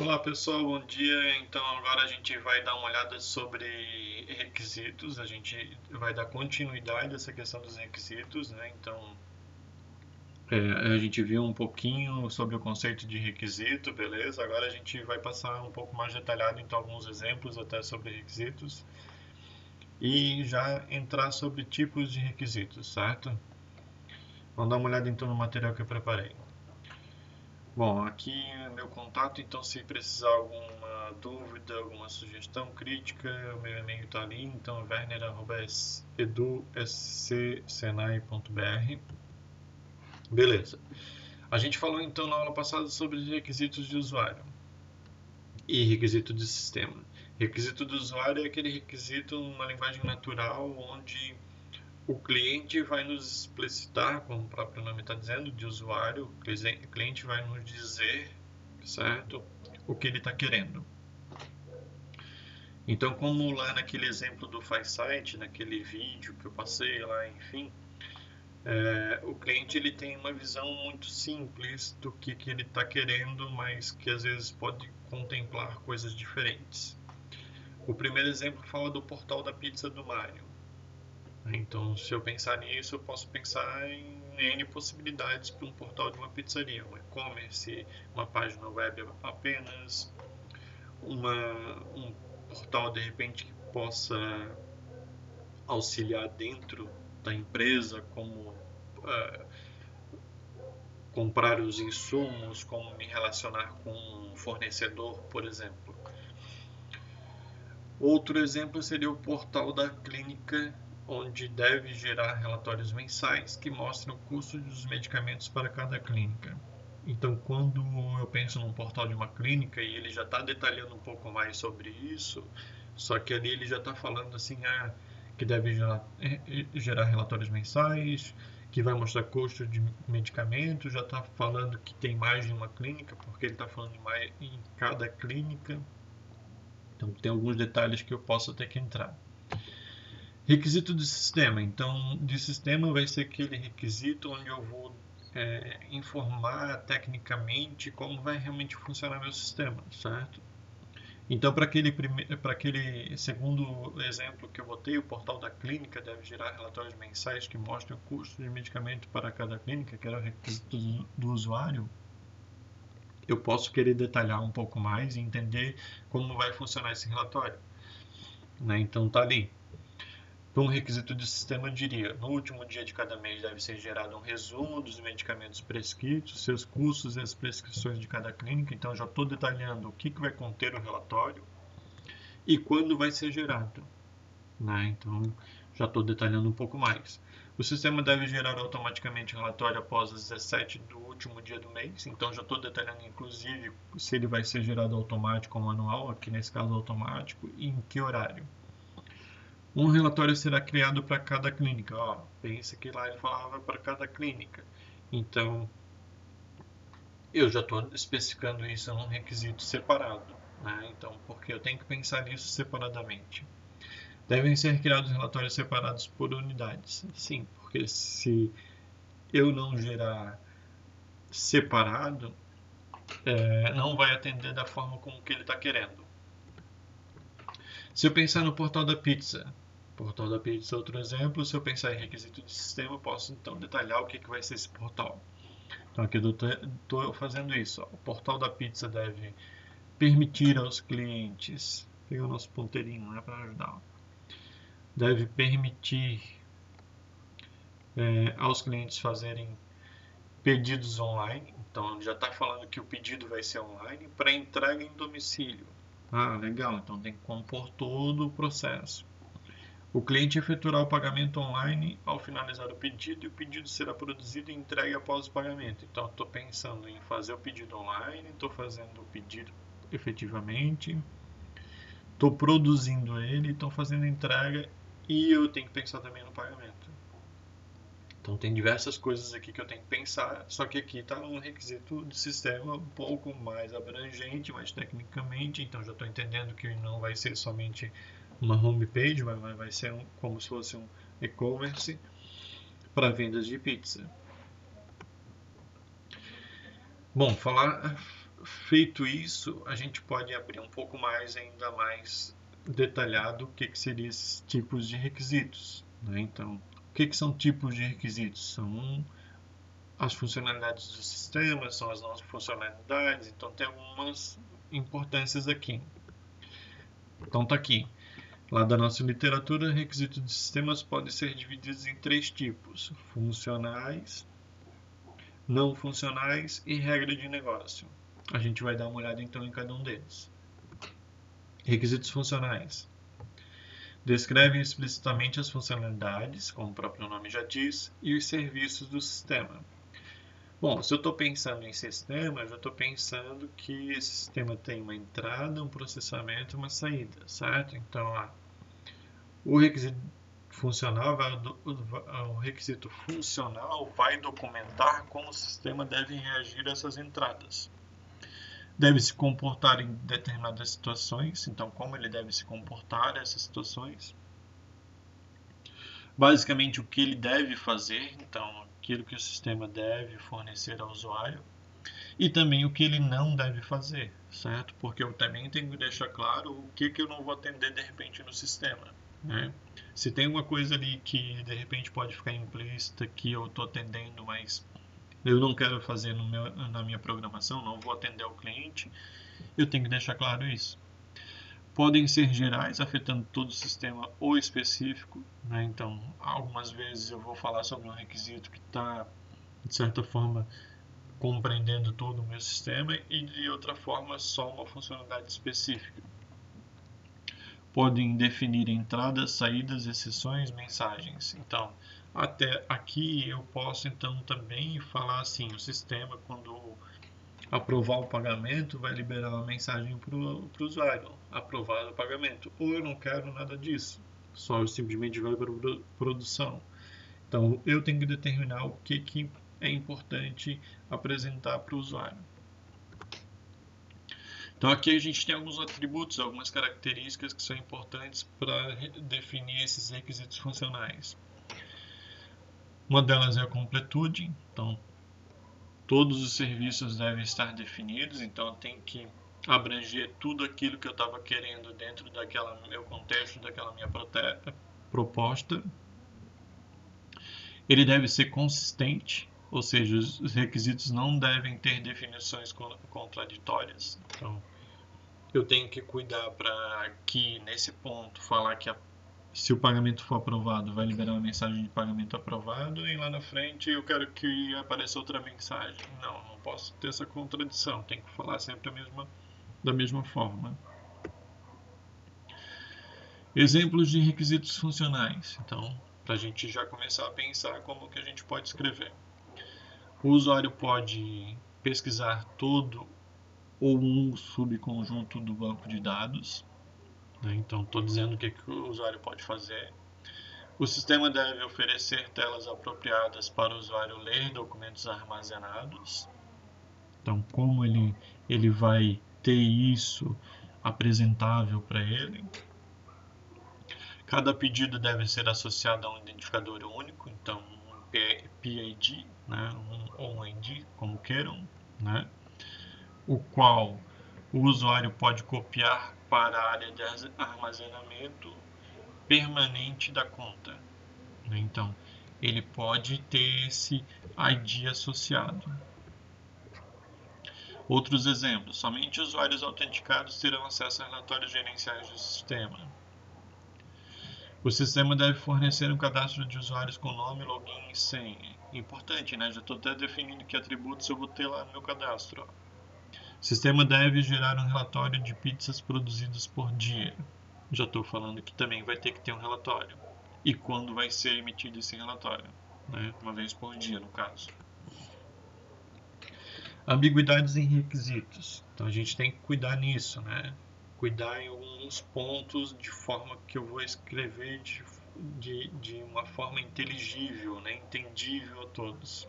Olá pessoal, bom dia. Então agora a gente vai dar uma olhada sobre requisitos. A gente vai dar continuidade a essa questão dos requisitos, né? Então a gente viu um pouquinho sobre o conceito de requisito, beleza? Agora a gente vai passar um pouco mais detalhado então alguns exemplos até sobre requisitos e já entrar sobre tipos de requisitos, certo? Vamos dar uma olhada então no material que eu preparei. Bom, aqui é meu contato, então se precisar alguma dúvida, alguma sugestão, crítica, o meu e-mail está ali, então werner@eduscsenai.br. Beleza. A gente falou então na aula passada sobre os requisitos de usuário e requisito de sistema. Requisito do usuário é aquele requisito numa linguagem natural onde o cliente vai nos explicitar, como o próprio nome está dizendo, de usuário. O cliente vai nos dizer, certo, o que ele está querendo. Então, como lá naquele exemplo do FiSite, naquele vídeo que eu passei lá, enfim, o cliente ele tem uma visão muito simples do que ele está querendo, mas que às vezes pode contemplar coisas diferentes. O primeiro exemplo fala do portal da pizza do Mário. Então, se eu pensar nisso, eu posso pensar em N possibilidades para um portal de uma pizzaria, um e-commerce, uma página web apenas, um portal de repente que possa auxiliar dentro da empresa, como comprar os insumos, como me relacionar com um fornecedor, por exemplo. Outro exemplo seria o portal da clínica, onde deve gerar relatórios mensais que mostram o custo dos medicamentos para cada clínica. Então, quando eu penso num portal de uma clínica e ele já está detalhando um pouco mais sobre isso, só que ali ele já está falando assim, que deve gerar relatórios mensais, que vai mostrar custo de medicamentos, já está falando que tem mais de uma clínica, porque ele está falando em cada clínica. Então, tem alguns detalhes que eu posso ter que entrar. Requisito de sistema. Então, de sistema vai ser aquele requisito onde eu vou informar tecnicamente como vai realmente funcionar meu sistema, certo? Então, para aquele segundo exemplo que eu botei, o portal da clínica deve gerar relatórios mensais que mostrem o custo de medicamento para cada clínica, que era o requisito do usuário. Eu posso querer detalhar um pouco mais e entender como vai funcionar esse relatório, né? Então, tá ali. Para um requisito de sistema, eu diria: no último dia de cada mês deve ser gerado um resumo dos medicamentos prescritos, seus custos e as prescrições de cada clínica. Então, já estou detalhando o que vai conter o relatório e quando vai ser gerado, né? Então, já estou detalhando um pouco mais. O sistema deve gerar automaticamente o relatório após as 17 do último dia do mês. Então, já estou detalhando, inclusive, se ele vai ser gerado automático ou manual, aqui nesse caso automático, e em que horário. Um relatório será criado para cada clínica. Pensa que lá ele falava para cada clínica. Então, eu já estou especificando isso num requisito separado, né? Então, porque eu tenho que pensar nisso separadamente. Devem ser criados relatórios separados por unidades. Sim, porque se eu não gerar separado, não vai atender da forma como que ele está querendo. Se eu pensar no portal da pizza, é outro exemplo. Se eu pensar em requisito de sistema, eu posso então detalhar o que vai ser esse portal. Então aqui eu estou fazendo isso. O portal da pizza deve permitir aos clientes, pega o nosso ponteirinho, né, para ajudar, deve permitir aos clientes fazerem pedidos online. Então já está falando que o pedido vai ser online para entrega em domicílio. Legal, então tem que compor todo o processo. O cliente efetuará o pagamento online ao finalizar o pedido e o pedido será produzido e entregue após o pagamento. Então, estou pensando em fazer o pedido online, estou fazendo o pedido efetivamente, estou produzindo ele, estou fazendo a entrega e eu tenho que pensar também no pagamento. Então, tem diversas coisas aqui que eu tenho que pensar, só que aqui está um requisito de sistema um pouco mais abrangente, mais tecnicamente, então já estou entendendo que não vai ser somente uma homepage, mas vai ser como se fosse um e-commerce para vendas de pizza. Bom, feito isso, a gente pode abrir um pouco mais, ainda mais detalhado, o que seriam esses tipos de requisitos, né? Então, o que são tipos de requisitos? São as funcionalidades do sistema, são as não funcionalidades, então tem algumas importâncias aqui. Então tá aqui. Lá da nossa literatura, requisitos de sistemas podem ser divididos em 3 tipos: funcionais, não funcionais e regra de negócio. A gente vai dar uma olhada então em cada um deles. Requisitos funcionais. Descrevem explicitamente as funcionalidades, como o próprio nome já diz, e os serviços do sistema. Bom, se eu estou pensando em sistema, eu já estou pensando que esse sistema tem uma entrada, um processamento e uma saída, certo? Então, o requisito funcional vai documentar como o sistema deve reagir a essas entradas. Deve se comportar em determinadas situações, então como ele deve se comportar nessas situações. Basicamente o que ele deve fazer, então aquilo que o sistema deve fornecer ao usuário. E também o que ele não deve fazer, certo? Porque eu também tenho que deixar claro o que eu não vou atender de repente no sistema, né? Se tem uma coisa ali que de repente pode ficar implícita que eu estou atendendo, mas eu não quero fazer na minha programação, não vou atender ao cliente, eu tenho que deixar claro isso. Podem ser gerais, afetando todo o sistema, ou específico, né? Então, algumas vezes eu vou falar sobre um requisito que está, de certa forma, compreendendo todo o meu sistema, e de outra forma só uma funcionalidade específica. Podem definir entradas, saídas, exceções, mensagens. Então, até aqui eu posso então também falar assim, o sistema quando aprovar o pagamento vai liberar uma mensagem para o usuário, aprovado o pagamento, ou eu não quero nada disso, só eu simplesmente vai para a produção. Então eu tenho que determinar o que é importante apresentar para o usuário. Então aqui a gente tem alguns atributos, algumas características que são importantes para definir esses requisitos funcionais. Uma delas é a completude, então todos os serviços devem estar definidos, então tem que abranger tudo aquilo que eu estava querendo dentro daquela meu contexto, daquela minha proposta. Ele deve ser consistente, ou seja, os requisitos não devem ter definições contraditórias. Então, eu tenho que cuidar para aqui, nesse ponto, falar que se o pagamento for aprovado, vai liberar uma mensagem de pagamento aprovado e lá na frente eu quero que apareça outra mensagem. Não posso ter essa contradição, tem que falar sempre da mesma forma. Exemplos de requisitos funcionais. Então, para a gente já começar a pensar como que a gente pode escrever. O usuário pode pesquisar todo ou um subconjunto do banco de dados. Então, estou dizendo o que o usuário pode fazer. O sistema deve oferecer telas apropriadas para o usuário ler documentos armazenados. Então, como ele vai ter isso apresentável para ele. Cada pedido deve ser associado a um identificador único, então um PID, né, ou um ID, como queiram, né, o qual o usuário pode copiar para a área de armazenamento permanente da conta. Então, ele pode ter esse ID associado. Outros exemplos: somente usuários autenticados terão acesso a relatórios gerenciais do sistema. O sistema deve fornecer um cadastro de usuários com nome, login e senha. Importante, né? Já estou até definindo que atributos eu vou ter lá no meu cadastro. O sistema deve gerar um relatório de pizzas produzidas por dia. Já estou falando que também vai ter que ter um relatório. E quando vai ser emitido esse relatório, né? Uma vez por dia, no caso. Ambiguidades em requisitos. Então a gente tem que cuidar nisso, né? Cuidar em alguns pontos de forma que eu vou escrever de uma forma inteligível, né? Entendível a todos.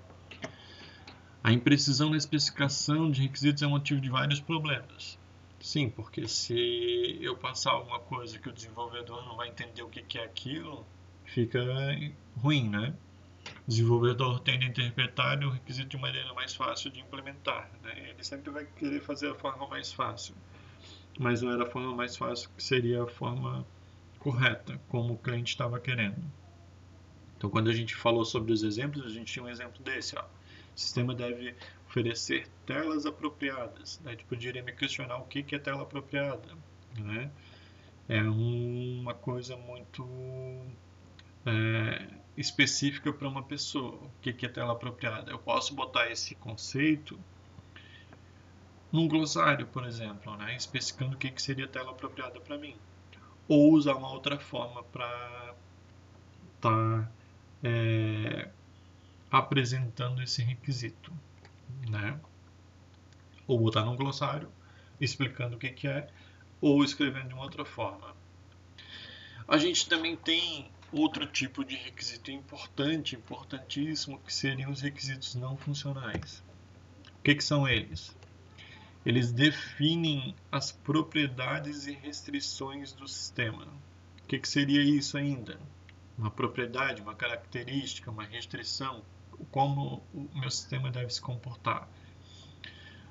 A imprecisão na especificação de requisitos é motivo de vários problemas. Sim, porque se eu passar alguma coisa que o desenvolvedor não vai entender o que é aquilo, fica ruim, né? O desenvolvedor tende a interpretar o requisito de maneira mais fácil de implementar, né? Ele sempre vai querer fazer a forma mais fácil, mas não era a forma mais fácil que seria a forma correta, como o cliente estava querendo. Então, quando a gente falou sobre os exemplos, a gente tinha um exemplo desse, ó. O sistema deve oferecer telas apropriadas. Daí tu poderia me questionar o que é tela apropriada, né? É uma coisa muito específica para uma pessoa. O que é tela apropriada? Eu posso botar esse conceito num glossário, por exemplo, né? Especificando o que seria tela apropriada para mim. Ou usar uma outra forma para estar apresentando esse requisito, né? Ou botar num glossário explicando o que é, ou escrevendo de uma outra forma. A gente também tem outro tipo de requisito importante, importantíssimo, que seriam os requisitos não funcionais. O que são eles? Eles definem as propriedades e restrições do sistema. O que seria isso ainda? Uma propriedade, uma característica, uma restrição, como o meu sistema deve se comportar.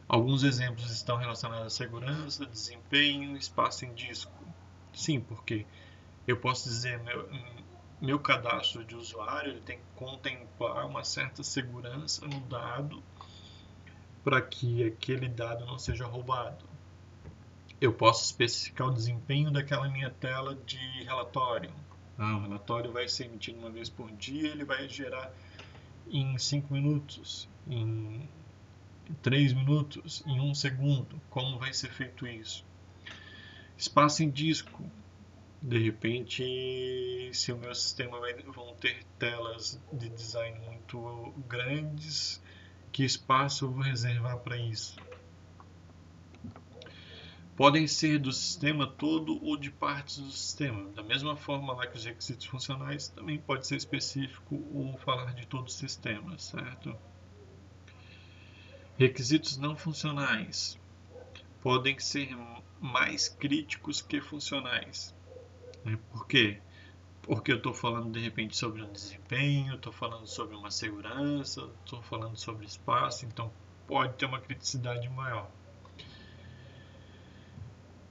Alguns exemplos estão relacionados à segurança, desempenho, espaço em disco. Sim, porque eu posso dizer meu cadastro de usuário ele tem que contemplar uma certa segurança no dado para que aquele dado não seja roubado. Eu posso especificar o desempenho daquela minha tela de relatório. O relatório vai ser emitido uma vez por dia, ele vai gerar em 5 minutos, em 3 minutos, em 1 segundo. Como vai ser feito isso? Espaço em disco. De repente, se o meu sistema vão ter telas de design muito grandes, que espaço eu vou reservar para isso? Podem ser do sistema todo ou de partes do sistema. Da mesma forma lá que os requisitos funcionais, também pode ser específico ou falar de todo o sistema, certo? Requisitos não funcionais podem ser mais críticos que funcionais. Por quê? Porque eu estou falando de repente sobre um desempenho, estou falando sobre uma segurança, estou falando sobre espaço, então pode ter uma criticidade maior.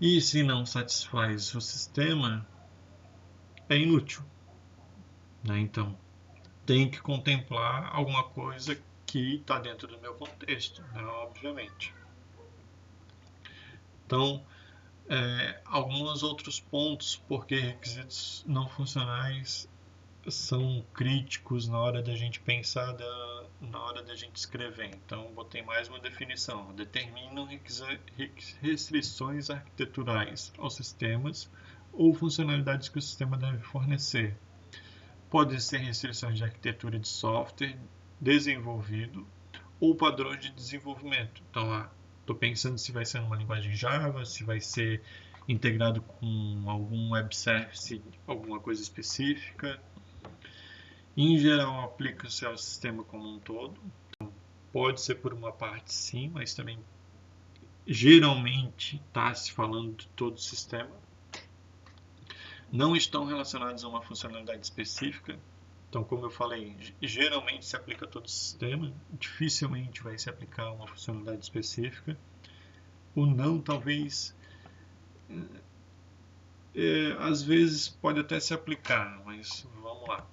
E se não satisfaz o sistema, é inútil, né? Então tem que contemplar alguma coisa que está dentro do meu contexto, né? Obviamente. Então, alguns outros pontos porque requisitos não funcionais são críticos na hora da gente pensar, na hora da gente escrever. Então, botei mais uma definição. Determinam restrições arquiteturais aos sistemas ou funcionalidades que o sistema deve fornecer. Podem ser restrições de arquitetura de software desenvolvido ou padrões de desenvolvimento. Então, estou pensando se vai ser numa linguagem Java, se vai ser integrado com algum web service, alguma coisa específica. Em geral, aplica-se ao sistema como um todo. Então, pode ser por uma parte sim, mas também geralmente está se falando de todo o sistema. Não estão relacionados a uma funcionalidade específica. Então, como eu falei, geralmente se aplica a todo o sistema, dificilmente vai se aplicar a uma funcionalidade específica. O não, talvez, às vezes pode até se aplicar, mas vamos lá.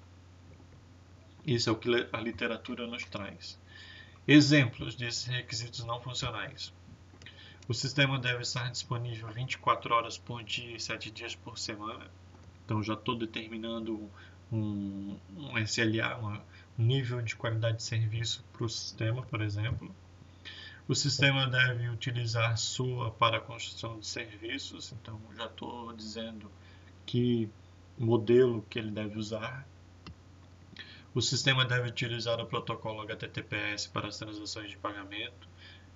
Isso é o que a literatura nos traz. Exemplos desses requisitos não funcionais. O sistema deve estar disponível 24 horas por dia e 7 dias por semana. Então já estou determinando um SLA, um nível de qualidade de serviço para o sistema, por exemplo. O sistema deve utilizar SOA para a construção de serviços, então já estou dizendo que modelo que ele deve usar. O sistema deve utilizar o protocolo HTTPS para as transações de pagamento.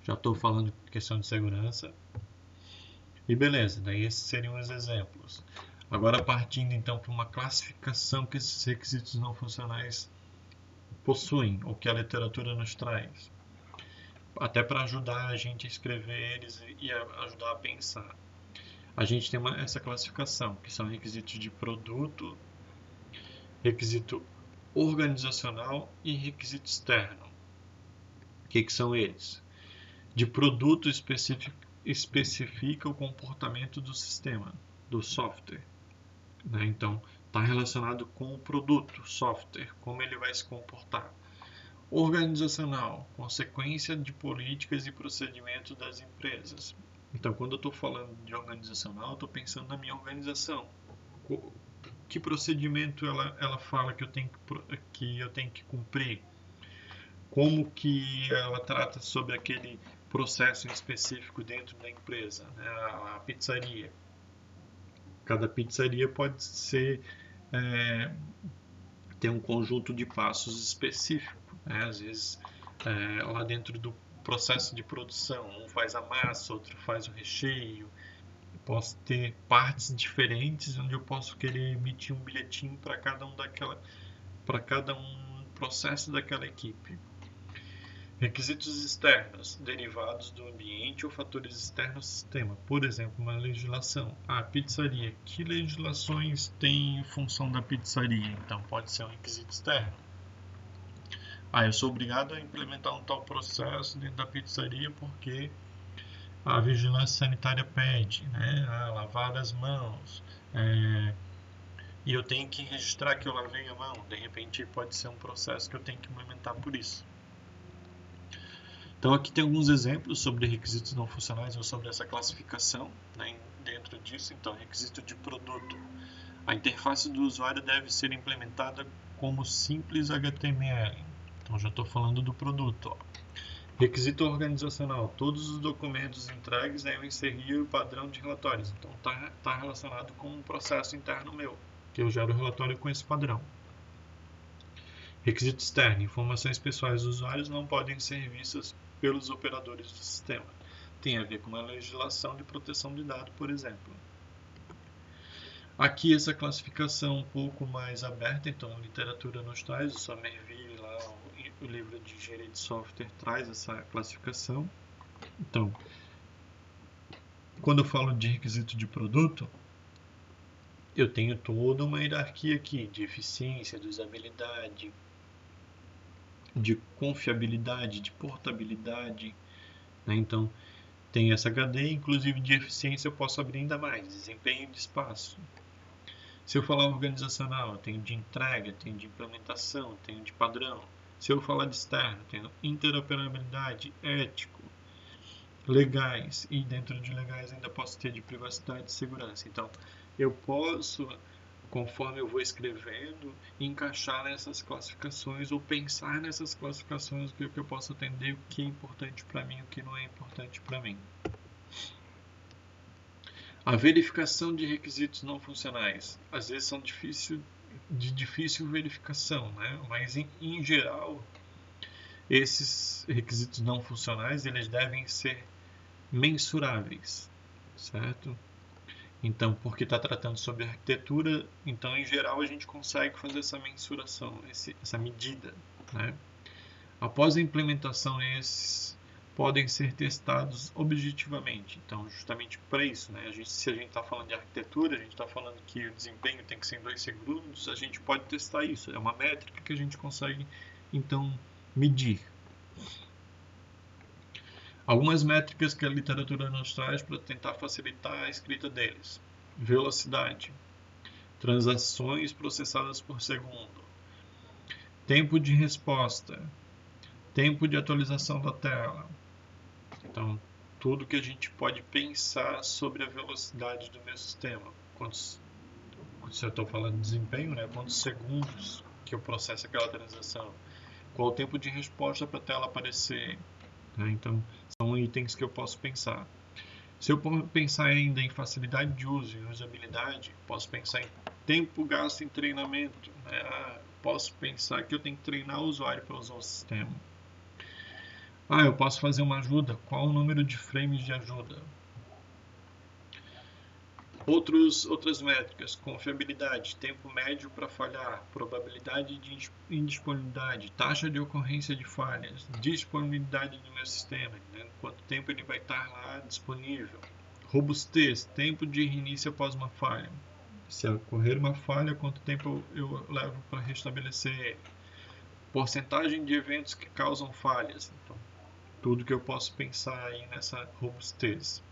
Já estou falando de questão de segurança. E beleza, daí esses seriam os exemplos. Agora partindo então para uma classificação que esses requisitos não funcionais possuem, ou que a literatura nos traz. Até para ajudar a gente a escrever eles e ajudar a pensar. A gente tem essa classificação, que são requisitos de produto, requisito organizacional e requisito externo. O que são eles? De produto especifica o comportamento do sistema, do software. Né? Então, está relacionado com o produto, software, como ele vai se comportar. Organizacional, consequência de políticas e procedimentos das empresas. Então, quando eu estou falando de organizacional, eu estou pensando na minha organização. Que procedimento ela fala que eu tenho que cumprir? Como que ela trata sobre aquele processo em específico dentro da empresa, né? A pizzaria. Cada pizzaria pode ser ter um conjunto de passos específico, né? Às vezes lá dentro do processo de produção, um faz a massa, outro faz o recheio. Eu posso ter partes diferentes onde eu posso querer emitir um bilhetinho para cada um processo daquela equipe. Requisitos externos, derivados do ambiente ou fatores externos ao sistema. Por exemplo, uma legislação. A pizzaria. Que legislações tem em função da pizzaria? Então, pode ser um requisito externo. Eu sou obrigado a implementar um tal processo dentro da pizzaria porque a vigilância sanitária pede, né? Lavar as mãos. E eu tenho que registrar que eu lavei a mão. De repente, pode ser um processo que eu tenho que implementar por isso. Então aqui tem alguns exemplos sobre requisitos não funcionais ou sobre essa classificação, né, dentro disso. Então, requisito de produto. A interface do usuário deve ser implementada como simples HTML. Então já estou falando do produto. Requisito organizacional. Todos os documentos entregues devem seguir o padrão de relatórios. Então está relacionado com um processo interno meu, que eu gero o relatório com esse padrão. Requisito externo. Informações pessoais dos usuários não podem ser vistas pelos operadores do sistema. Tem a ver com a legislação de proteção de dados, por exemplo. Aqui essa classificação um pouco mais aberta, então a literatura nos traz, o Somerville, lá, o livro de engenharia de software traz essa classificação. Então, quando eu falo de requisito de produto, eu tenho toda uma hierarquia aqui de eficiência, de usabilidade, de confiabilidade, de portabilidade, né? Então tem essa cadeia, inclusive de eficiência eu posso abrir ainda mais, desempenho de espaço. Se eu falar organizacional, eu tenho de entrega, tenho de implementação, tenho de padrão. Se eu falar de externo, tenho interoperabilidade, ético, legais, e dentro de legais ainda posso ter de privacidade e segurança. Então eu posso, conforme eu vou escrevendo, encaixar nessas classificações ou pensar nessas classificações o que eu posso atender, o que é importante para mim, o que não é importante para mim. A verificação de requisitos não funcionais. Às vezes são de difícil verificação, né? Mas em geral, esses requisitos não funcionais eles devem ser mensuráveis, certo? Então, porque está tratando sobre arquitetura, então em geral a gente consegue fazer essa mensuração, essa medida, né? Após a implementação, esses podem ser testados objetivamente. Então, justamente para isso, né? Se a gente está falando de arquitetura, a gente está falando que o desempenho tem que ser em 2 segundos, a gente pode testar isso. É uma métrica que a gente consegue, então, medir. Algumas métricas que a literatura nos traz para tentar facilitar a escrita deles. Velocidade. Transações processadas por segundo. Tempo de resposta. Tempo de atualização da tela. Então, tudo que a gente pode pensar sobre a velocidade do meu sistema. Se eu estou falando de desempenho, né? Quantos segundos que eu processo aquela transação. Qual o tempo de resposta para a tela aparecer. Né? Então, são itens que eu posso pensar. Se eu pensar ainda em facilidade de uso e usabilidade, posso pensar em tempo gasto em treinamento. Né? Posso pensar que eu tenho que treinar o usuário para usar o sistema. Eu posso fazer uma ajuda. Qual o número de frames de ajuda? Outras métricas. Confiabilidade, tempo médio para falhar, probabilidade de indisponibilidade, taxa de ocorrência de falhas, disponibilidade do meu sistema, né? Quanto tempo ele vai estar lá disponível. Robustez, tempo de reinício após uma falha. Se ocorrer uma falha, quanto tempo eu levo para restabelecer ele. porcentagem de eventos que causam falhas. Então, tudo que eu posso pensar aí nessa robustez.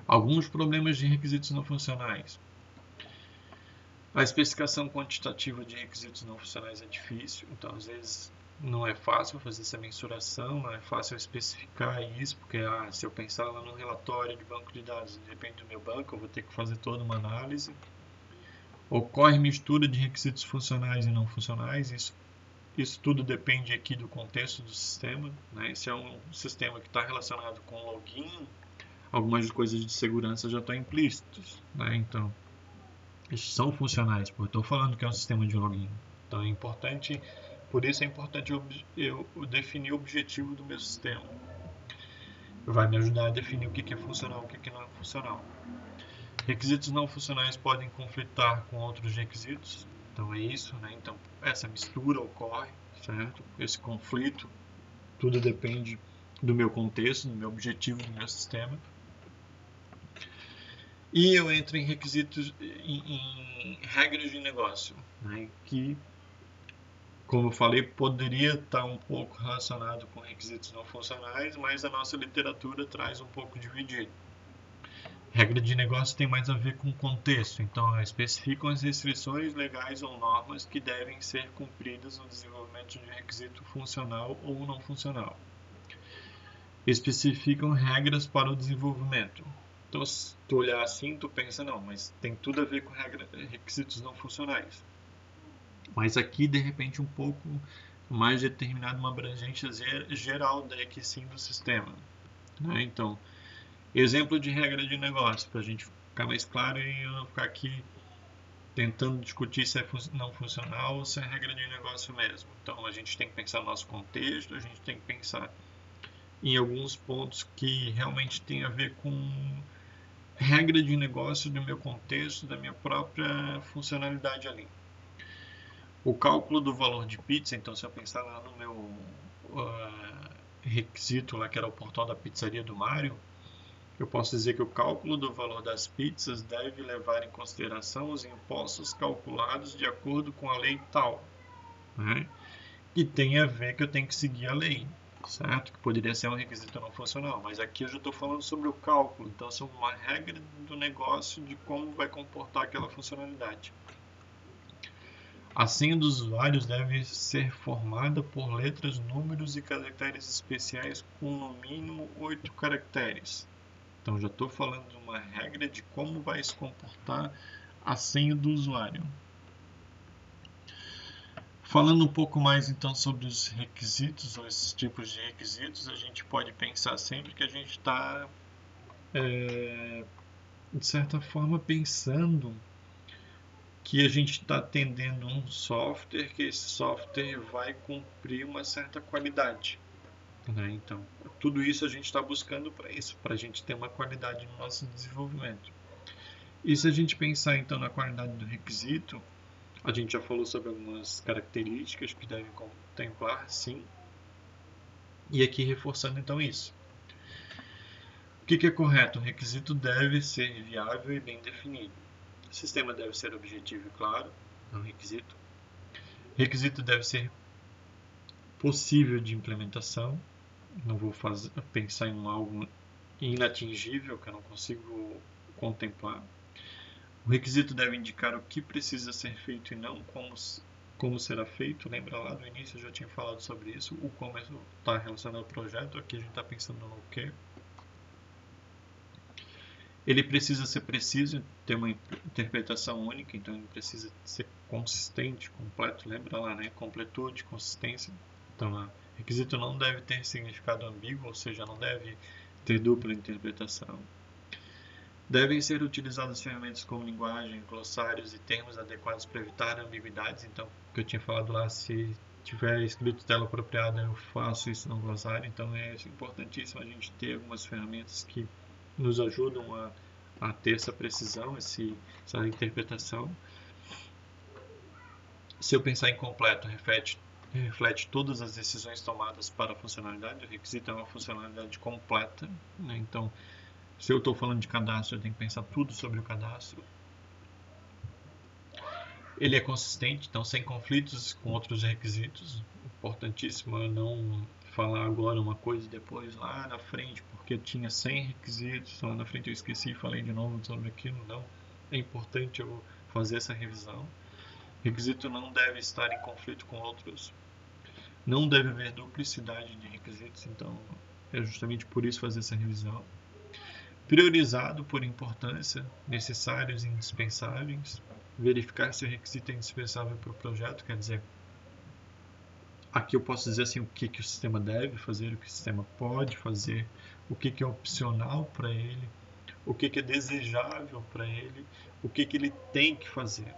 Alguns problemas de requisitos não funcionais. A especificação quantitativa de requisitos não funcionais é difícil, então às vezes não é fácil fazer essa mensuração, não é fácil especificar isso, porque se eu pensar lá no relatório de banco de dados, de repente do meu banco, eu vou ter que fazer toda uma análise. Ocorre mistura de requisitos funcionais e não funcionais, isso tudo depende aqui do contexto do sistema, né? Se é um sistema que está relacionado com login, algumas coisas de segurança já estão implícitas, né? Então, eles são funcionais, porque eu estou falando que é um sistema de login. Então é importante, por isso é importante eu definir o objetivo do meu sistema. Vai me ajudar a definir o que é funcional e o que não é funcional. Requisitos não funcionais podem conflitar com outros requisitos, então é isso, né? Então essa mistura ocorre, certo? Esse conflito, tudo depende do meu contexto, do meu objetivo do meu sistema. E eu entro em requisitos, em regras de negócio, né? Que, como eu falei, poderia estar um pouco relacionado com requisitos não funcionais, mas a nossa literatura traz um pouco dividido. Regra de negócio tem mais a ver com contexto, então especificam as restrições legais ou normas que devem ser cumpridas no desenvolvimento de requisito funcional ou não funcional. Especificam regras para o desenvolvimento. Então, se tu olhar assim, tu pensa, não, mas tem tudo a ver com requisitos não funcionais. Mas aqui, de repente, um pouco mais determinado, uma abrangência geral daqui sim do sistema, né? Então, exemplo de regra de negócio, para a gente ficar mais claro e eu não ficar aqui tentando discutir se é não funcional ou se é regra de negócio mesmo. Então, a gente tem que pensar no nosso contexto, a gente tem que pensar em alguns pontos que realmente tem a ver com regra de negócio do meu contexto, da minha própria funcionalidade ali. O cálculo do valor de pizza, então se eu pensar lá no meu requisito lá que era o portal da pizzaria do Mário, eu posso dizer que o cálculo do valor das pizzas deve levar em consideração os impostos calculados de acordo com a lei tal, né? E tem a ver que eu tenho que seguir a lei, certo? Que poderia ser um requisito não funcional, mas aqui eu já estou falando sobre o cálculo, então é uma regra do negócio de como vai comportar aquela funcionalidade. A senha dos usuários deve ser formada por letras, números e caracteres especiais com no mínimo 8 caracteres. Então já estou falando de uma regra de como vai se comportar a senha do usuário. Falando um pouco mais então sobre os requisitos, ou esses tipos de requisitos, a gente pode pensar sempre que a gente está, de certa forma, pensando que a gente está atendendo um software, que esse software vai cumprir uma certa qualidade, né? Então, tudo isso a gente está buscando para isso, para a gente ter uma qualidade no nosso desenvolvimento. E se a gente pensar então na qualidade do requisito, a gente já falou sobre algumas características que devem contemplar, sim. E aqui reforçando então isso. O que é correto? O requisito deve ser viável e bem definido. O sistema deve ser objetivo e claro, é um requisito. O requisito deve ser possível de implementação. Não vou pensar em algo inatingível que eu não consigo contemplar. O requisito deve indicar o que precisa ser feito e não como será feito. Lembra lá do início, eu já tinha falado sobre isso. O como está relacionado ao projeto, aqui a gente está pensando no que. Ele precisa ser preciso, ter uma interpretação única, então ele precisa ser consistente, completo. Lembra lá, né? Completude, consistência. Então, o requisito não deve ter significado ambíguo, ou seja, não deve ter dupla interpretação. Devem ser utilizadas ferramentas como linguagem, glossários e termos adequados para evitar ambiguidades. Então, o que eu tinha falado lá, se tiver escrito tela apropriada, eu faço isso no glossário. Então, é importantíssimo a gente ter algumas ferramentas que nos ajudam a ter essa precisão, essa interpretação. Se eu pensar em completo, reflete todas as decisões tomadas para a funcionalidade. O requisito é uma funcionalidade completa, né? Então, se eu estou falando de cadastro, eu tenho que pensar tudo sobre o cadastro. Ele é consistente, então sem conflitos com outros requisitos. Importantíssimo eu não falar agora uma coisa e depois lá na frente, porque tinha 100 requisitos, lá na frente eu esqueci e falei de novo sobre aquilo. Não, é importante eu fazer essa revisão. Requisito não deve estar em conflito com outros. Não deve haver duplicidade de requisitos, então é justamente por isso fazer essa revisão. Priorizado por importância, necessários e indispensáveis. Verificar se o requisito é indispensável para o projeto, quer dizer, aqui eu posso dizer assim, o que o sistema deve fazer, o que o sistema pode fazer, o que é opcional para ele, o que é desejável para ele, o que ele tem que fazer.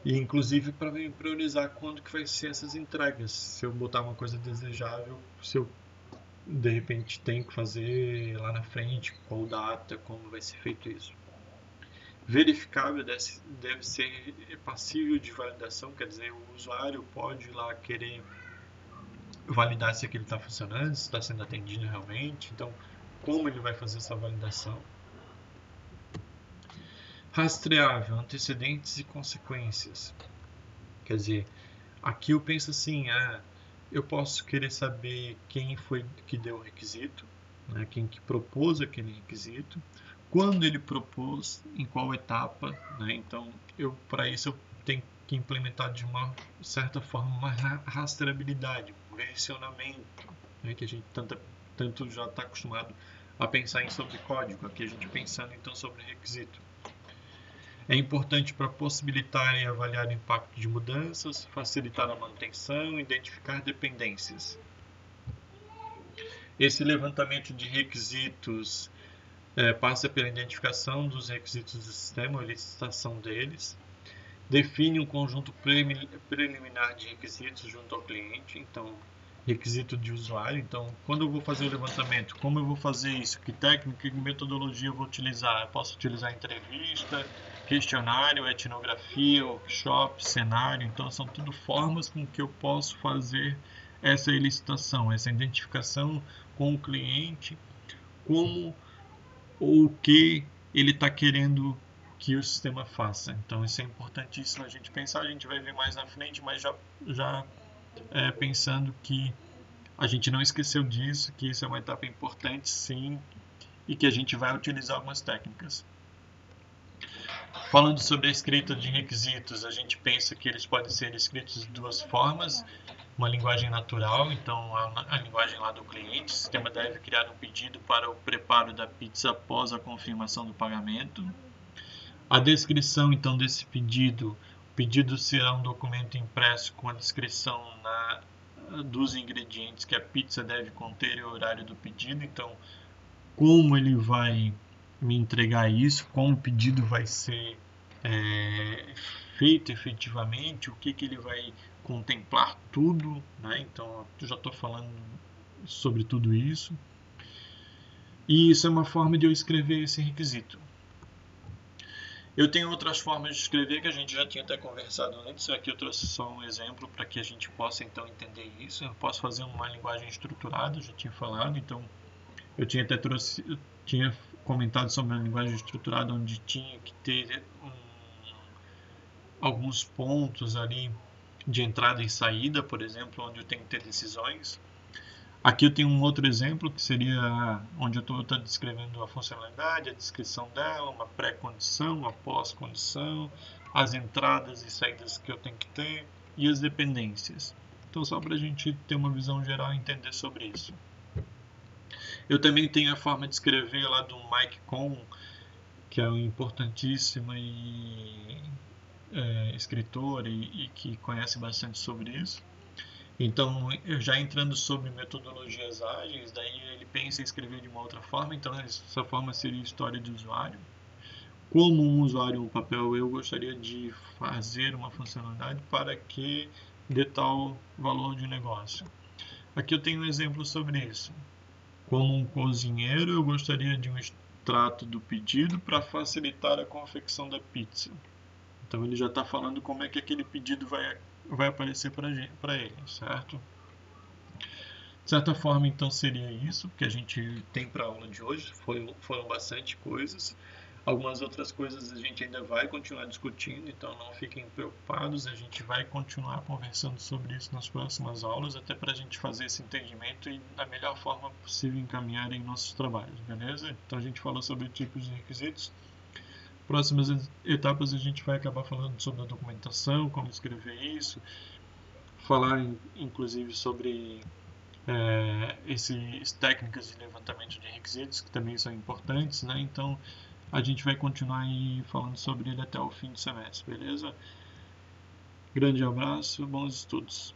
E inclusive para priorizar quando que vai ser essas entregas. Se eu botar uma coisa desejável, se eu de repente tenho que fazer lá na frente, qual data, como vai ser feito isso. Verificável deve ser passível de validação, quer dizer, o usuário pode ir lá querer validar se aquilo está funcionando, se está sendo atendido realmente, então como ele vai fazer essa validação. Rastreável, antecedentes e consequências. Quer dizer, aqui eu penso assim, eu posso querer saber quem foi que deu o requisito, né, quem que propôs aquele requisito, quando ele propôs, em qual etapa, né, então para isso eu tenho que implementar de uma certa forma uma rastreabilidade, um versionamento, né, que a gente tanto já está acostumado a pensar em sobre código, aqui a gente pensando então sobre requisito. É importante para possibilitar e avaliar o impacto de mudanças, facilitar a manutenção e identificar dependências. Esse levantamento de requisitos passa pela identificação dos requisitos do sistema, a licitação deles, define um conjunto preliminar de requisitos junto ao cliente, então requisito de usuário. Então, quando eu vou fazer o levantamento, como eu vou fazer isso? Que técnica, que metodologia eu vou utilizar? Eu posso utilizar entrevista, questionário, etnografia, workshop, cenário. Então, são tudo formas com que eu posso fazer essa elicitação, essa identificação com o cliente, como ou o que ele está querendo que o sistema faça. Então, isso é importantíssimo a gente pensar. A gente vai ver mais na frente, mas já pensando que a gente não esqueceu disso, que isso é uma etapa importante, sim, e que a gente vai utilizar algumas técnicas. Falando sobre a escrita de requisitos, a gente pensa que eles podem ser escritos de duas formas. Uma linguagem natural, então a linguagem lá do cliente. O sistema deve criar um pedido para o preparo da pizza após a confirmação do pagamento. A descrição, então, desse pedido. O pedido será um documento impresso com a descrição dos ingredientes que a pizza deve conter e o horário do pedido. Então, como ele vai me entregar isso, como o pedido vai ser feito efetivamente, o que ele vai contemplar tudo, né? Então eu já estou falando sobre tudo isso. E isso é uma forma de eu escrever esse requisito. Eu tenho outras formas de escrever que a gente já tinha até conversado antes. Aqui eu trouxe só um exemplo para que a gente possa então entender isso. Eu posso fazer uma linguagem estruturada, já tinha falado. Então eu tinha comentado sobre a linguagem estruturada, onde tinha que ter alguns pontos ali de entrada e saída, por exemplo, onde eu tenho que ter decisões. Aqui eu tenho um outro exemplo, que seria onde eu estou descrevendo a funcionalidade, a descrição dela, uma pré-condição, uma pós-condição, as entradas e saídas que eu tenho que ter e as dependências. Então, só para a gente ter uma visão geral e entender sobre isso. Eu também tenho a forma de escrever lá do Mike Cohn, que é um importantíssimo escritor e que conhece bastante sobre isso. Então, já entrando sobre metodologias ágeis, daí ele pensa em escrever de uma outra forma. Então, essa forma seria história de usuário. Como um usuário um papel, eu gostaria de fazer uma funcionalidade para que dê tal valor de negócio. Aqui eu tenho um exemplo sobre isso. Como um cozinheiro, eu gostaria de um extrato do pedido para facilitar a confecção da pizza. Então ele já está falando como é que aquele pedido vai aparecer para ele, certo? De certa forma, então, seria isso que a gente tem para a aula de hoje. Foram bastante coisas. Algumas outras coisas a gente ainda vai continuar discutindo, então não fiquem preocupados, a gente vai continuar conversando sobre isso nas próximas aulas, até para a gente fazer esse entendimento e da melhor forma possível encaminhar em nossos trabalhos, beleza? Então a gente falou sobre tipos de requisitos. Próximas etapas a gente vai acabar falando sobre a documentação, como escrever isso, falar inclusive sobre essas técnicas de levantamento de requisitos, que também são importantes, né? Então, a gente vai continuar aí falando sobre ele até o fim do semestre, beleza? Grande abraço, bons estudos!